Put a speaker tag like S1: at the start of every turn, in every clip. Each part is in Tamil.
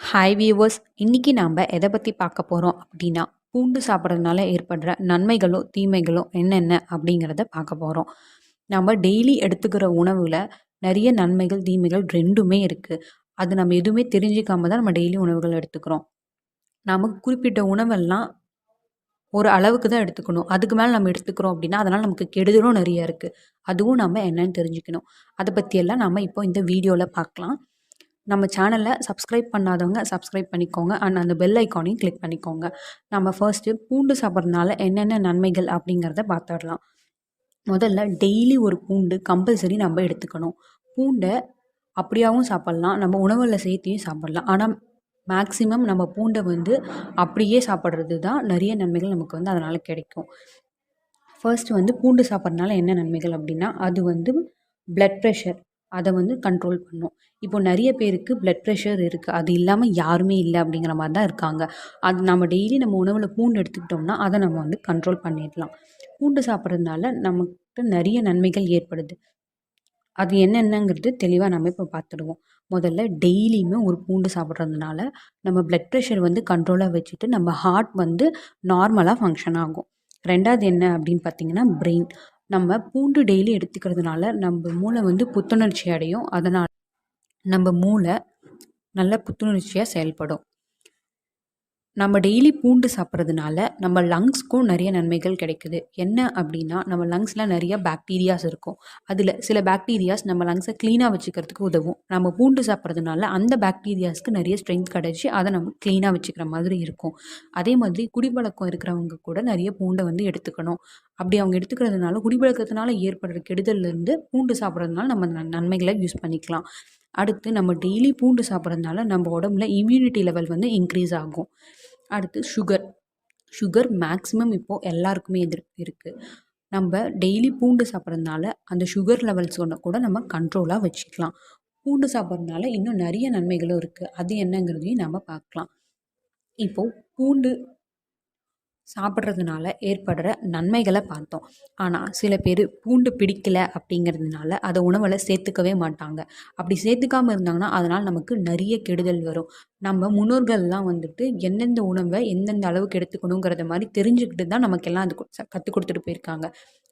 S1: ஹாய் வியூவர்ஸ், இன்னைக்கு நாம் எதை பற்றி பார்க்க போகிறோம் அப்படின்னா, பூண்டு சாப்பிட்றதுனால ஏற்படுற நன்மைகளோ தீமைகளோ என்னென்ன அப்படிங்கிறத பார்க்க போகிறோம். நம்ம டெய்லி எடுத்துக்கிற உணவில் நிறைய நன்மைகள் தீமைகள் ரெண்டுமே இருக்குது. அது நம்ம எதுவுமே தெரிஞ்சிக்காம தான் நம்ம டெய்லி உணவுகள் எடுத்துக்கிறோம். நமக்கு குறிப்பிட்ட உணவெல்லாம் ஒரு அளவுக்கு தான் எடுத்துக்கணும். அதுக்கு மேலே நம்ம எடுத்துக்கிறோம் அப்படின்னா அதனால் நமக்கு கெடுதலும் நிறைய இருக்குது. அதுவும் நம்ம என்னன்னு தெரிஞ்சுக்கணும். அதை பற்றியெல்லாம் நம்ம இப்போ இந்த வீடியோவில் பார்க்கலாம். நம்ம சேனலை சப்ஸ்கிரைப் பண்ணாதவங்க சப்ஸ்கிரைப் பண்ணிக்கோங்க. அண்ட் அந்த பெல் ஐக்கானையும் கிளிக் பண்ணிக்கோங்க. நம்ம ஃபர்ஸ்ட்டு பூண்டு சாப்பிட்றதுனால என்னென்ன நன்மைகள் அப்படிங்கிறத பார்த்துடலாம். முதல்ல டெய்லி ஒரு பூண்டு கம்பல்சரி நம்ம எடுத்துக்கணும். பூண்டை அப்படியாகவும் சாப்பிட்லாம், நம்ம உணவில் சேர்த்தியும் சாப்பிட்லாம். ஆனால் மேக்ஸிமம் நம்ம பூண்டை அப்படியே சாப்பிட்றது தான் நிறைய நன்மைகள் நமக்கு அதனால் கிடைக்கும். ஃபர்ஸ்ட் பூண்டு சாப்பிட்றதுனால என்ன நன்மைகள் அப்படின்னா, அது பிளட் ப்ரெஷர் அதை கண்ட்ரோல் பண்ணும். இப்போ நிறைய பேருக்கு பிளட் ப்ரெஷர் இருக்குது, அது இல்லாமல் யாருமே இல்லை அப்படிங்கிற மாதிரி தான் இருக்காங்க. அது நம்ம டெய்லி நம்ம உணவில் பூண்டு எடுத்துக்கிட்டோம்னா அதை நம்ம கண்ட்ரோல் பண்ணிடலாம். பூண்டு சாப்பிட்றதுனால நமக்கு நிறைய நன்மைகள் ஏற்படுது. அது என்னென்னங்கிறது தெளிவாக நம்ம இப்போ பார்த்துடுவோம். முதல்ல டெய்லியுமே ஒரு பூண்டு சாப்பிட்றதுனால நம்ம பிளட் ப்ரெஷர் கண்ட்ரோலாக வச்சுட்டு நம்ம ஹார்ட் நார்மலாக ஃபங்க்ஷன் ஆகும். ரெண்டாவது என்ன அப்படின்னு பார்த்தீங்கன்னா, பிரெயின். நம்ம பூண்டு டெய்லி எடுத்துக்கிறதுனால நம்ம மூளை புத்துணர்ச்சி அடையும். அதனால் நம்ம மூளை நல்ல புத்துணர்ச்சியாக செயல்படும். நம்ம டெய்லி பூண்டு சாப்பிட்றதுனால நம்ம லங்ஸ்க்கும் நிறைய நன்மைகள் கிடைக்குது. என்ன அப்படின்னா, நம்ம லங்ஸில் நிறைய பாக்டீரியாஸ் இருக்கும். அதில் சில பாக்டீரியாஸ் நம்ம லங்ஸை க்ளீனாக வச்சுக்கிறதுக்கு உதவும். நம்ம பூண்டு சாப்பிட்றதுனால அந்த பாக்டீரியாஸ்க்கு நிறைய ஸ்ட்ரென்த் கிடச்சி அதை நம்ம க்ளீனாக வச்சுக்கிற மாதிரி இருக்கும். அதே மாதிரி குடிப்பழக்கம் இருக்கிறவங்க கூட நிறைய பூண்டை எடுத்துக்கணும். அப்படி அவங்க எடுத்துக்கிறதுனால குடிப்பழக்கத்தினால ஏற்படுற கெடுதல்லேருந்து பூண்டு சாப்பிட்றதுனால நம்ம நன்மைகளை யூஸ் பண்ணிக்கலாம். அடுத்து நம்ம டெய்லி பூண்டு சாப்பிட்றதுனால நம்ம உடம்புல இம்யூனிட்டி லெவல் இன்க்ரீஸ் ஆகும். அடுத்து சுகர் மேக்ஸிமம் இப்போது எல்லாருக்குமே இருக்குது. நம்ம டெய்லி பூண்டு சாப்பிட்றதுனால அந்த சுகர் லெவல்ஸ் கூட நம்ம கண்ட்ரோலாக வச்சுக்கலாம். பூண்டு சாப்பிட்றதுனால இன்னும் நிறைய நன்மைகளும் இருக்குது. அது என்னங்கிறதையும் நம்ம பார்க்கலாம். இப்போது பூண்டு சாப்பிட்றதுனால ஏற்படுற நன்மைகளை பார்த்தோம். ஆனால் சில பேர் பூண்டு பிடிக்கலை அப்படிங்கிறதுனால அதை உணவில் சேர்த்துக்கவே மாட்டாங்க. அப்படி சேர்த்துக்காமல் இருந்தாங்கன்னா அதனால் நமக்கு நிறைய கெடுதல் வரும். நம்ம முன்னோர்கள்லாம் எந்தெந்த உணவை எந்தெந்த அளவுக்கு எடுத்துக்கணுங்கிறத மாதிரி தெரிஞ்சுக்கிட்டு தான் நமக்கெல்லாம் அது கற்றுக் கொடுத்துட்டு போயிருக்காங்க.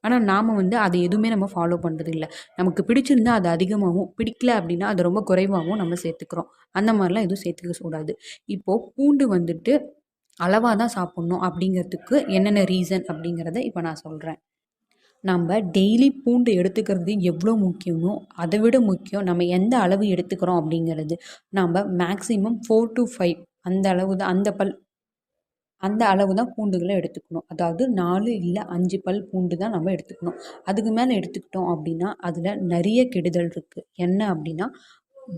S1: ஆனால் நாம் அதை எதுவுமே நம்ம ஃபாலோ பண்ணுறது இல்லை. நமக்கு பிடிச்சிருந்தா அது அதிகமாகவும், பிடிக்கல அப்படின்னா அது ரொம்ப குறைவாகவும் நம்ம சேர்த்துக்கிறோம். அந்த மாதிரிலாம் எதுவும் சேர்த்துக்க கூடாது. இப்போது பூண்டு அளவாக தான் சாப்பிட்ணும் அப்படிங்கிறதுக்கு என்னென்ன ரீசன் அப்படிங்கிறத இப்போ நான் சொல்கிறேன். நம்ம டெய்லி பூண்டு எடுத்துக்கிறது எவ்வளோ முக்கியமோ அதை விட முக்கியம் நம்ம எந்த அளவு எடுத்துக்கிறோம் அப்படிங்கிறது. நம்ம மேக்ஸிமம் 4 to 5 அந்த அளவு தான் பூண்டுகளை எடுத்துக்கணும். அதாவது 4 இல்லை 5 பல் பூண்டு தான் நம்ம எடுத்துக்கணும். அதுக்கு மேலே எடுத்துக்கிட்டோம் அப்படின்னா அதில் நிறைய கெடுதல் இருக்குது. என்ன அப்படின்னா,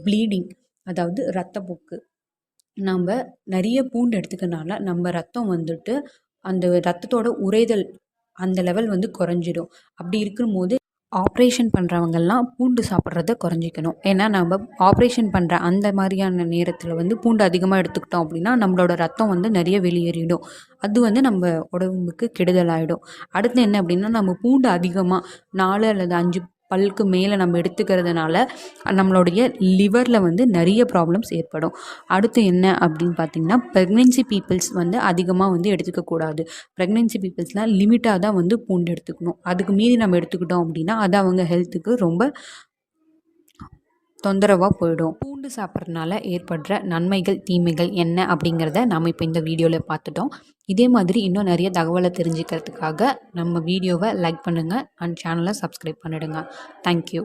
S1: ப்ளீடிங், அதாவது இரத்தப்போக்கு. நம்ம நிறைய பூண்டு எடுத்துக்கிறனால நம்ம ரத்தம் அந்த ரத்தத்தோட உறைதல் அந்த லெவல் குறைஞ்சிடும். அப்படி இருக்கும்போது ஆப்ரேஷன் பண்ணுறவங்கெல்லாம் பூண்டு சாப்பிட்றத குறைஞ்சிக்கணும். ஏன்னா நம்ம ஆப்ரேஷன் பண்ணுற அந்த மாதிரியான நேரத்தில் பூண்டு அதிகமாக எடுத்துக்கிட்டோம் அப்படின்னா நம்மளோட ரத்தம் நிறைய வெளியேறிடும். அது நம்ம உடம்புக்கு கெடுதலாயிடும். அடுத்து என்ன அப்படின்னா, நம்ம பூண்டு அதிகமாக 4 அல்லது 5 பல்லுக்கு மேலே நம்ம எடுத்துக்கிறதுனால நம்மளுடைய லிவரில் நிறைய ப்ராப்ளம்ஸ் ஏற்படும். அடுத்து என்ன அப்படின்னு பார்த்திங்கன்னா, ப்ரெக்னென்சி பீப்புள்ஸ் அதிகமாக எடுத்துக்கக்கூடாது. ப்ரெக்னென்சி பீப்புள்ஸ்லாம் லிமிட்டாக தான் பூண்டு எடுத்துக்கணும். அதுக்கு மீறி நம்ம எடுத்துக்கிட்டோம் அப்படின்னா அது அவங்க ஹெல்த்துக்கு ரொம்ப தொந்தரவாக போயிடும். பூண்டு சாப்பிட்றதுனால ஏற்படுற நன்மைகள் தீமைகள் என்ன அப்படிங்கிறத நம்ம இப்போ இந்த வீடியோவில் பார்த்துட்டோம். இதே மாதிரி இன்னும் நிறைய தகவலை தெரிஞ்சுக்கிறதுக்காக நம்ம வீடியோவை லைக் பண்ணுங்கள் அண்ட் சேனலை சப்ஸ்கிரைப் பண்ணிடுங்க. தேங்க்யூ.